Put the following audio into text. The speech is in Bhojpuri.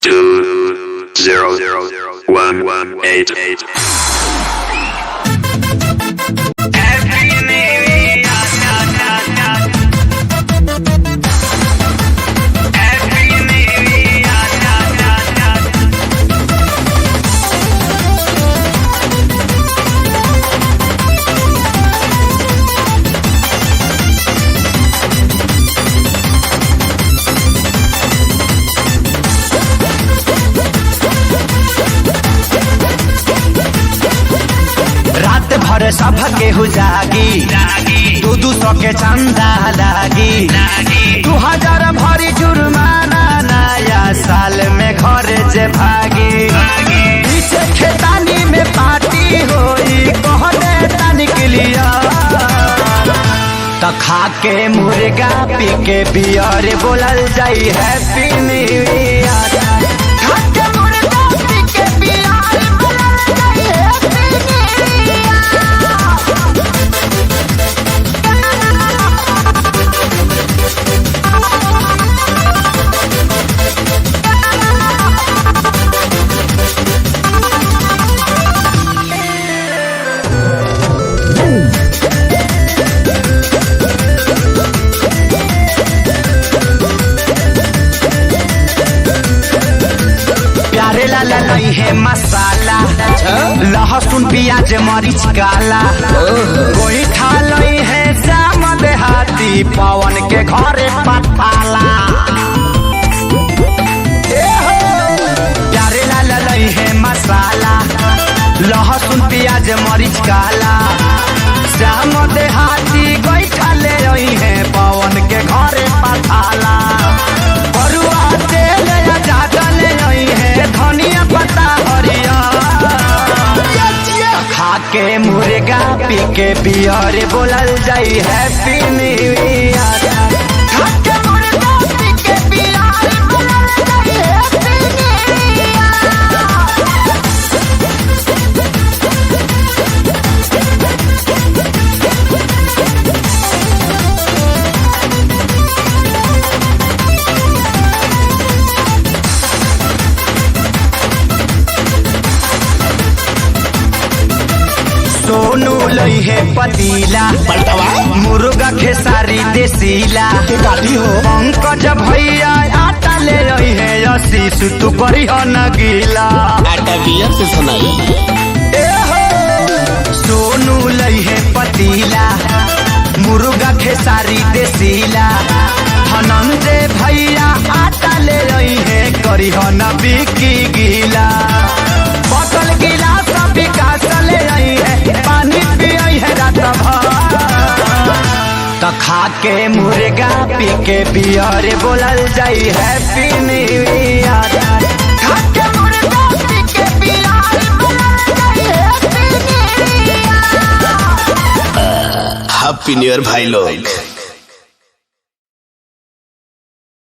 2-0-1-1-8-8. रात भर सब केहू जागी 200 के चंदा लागी 2000 भरी जुर्माना नया साल में घर जे भागी पीछे खेतानी में पार्टी होई कहने तनिक लिया तो खा के मुर्गा पी के बियर बोलल जाई हैप्पी न्यू ईयर। प्यारे लाला नहीं है मसाला लहसुन प्याज मरीच काला कोई खा लई है जाम देहाती पवन के घरे पठाला। प्यारे लाला नहीं है मसाला लहसुन प्याज मरीच काला जाम देहाती कोई खा ले रही है पवन के घरे पठाला। बरुआ तेल ज्यादा ले रही है धनिया पत्ता हरिया खा के मुर्गा पी के बियर बोलल जाई हैप्पी न्यू ईयर। खा के मुर्गा पी के बियर बोलल जाई हैप्पी न्यू ईयर। सोनू लई है पतीला मुर्गा खेसारी देसीला पंकज भैया आटा ले रही है आशीष तू करी हो न गीला आटा बियर से सुनाई। सोनू लई है पतीला मुर्गा खेसारी देसीला धनंजय भैया आटा ले रही है करी हो न बिकी गीला बोतल गिलास विकास ले रही है पानी पियई है रात भर तो खा के मुर्गा पी के बियर बोलल जाई हैप्पी न्यू ईयर। खा के मुर्गा पी के बियर बोलल जाई happy new year. Happy new year भाई लोग।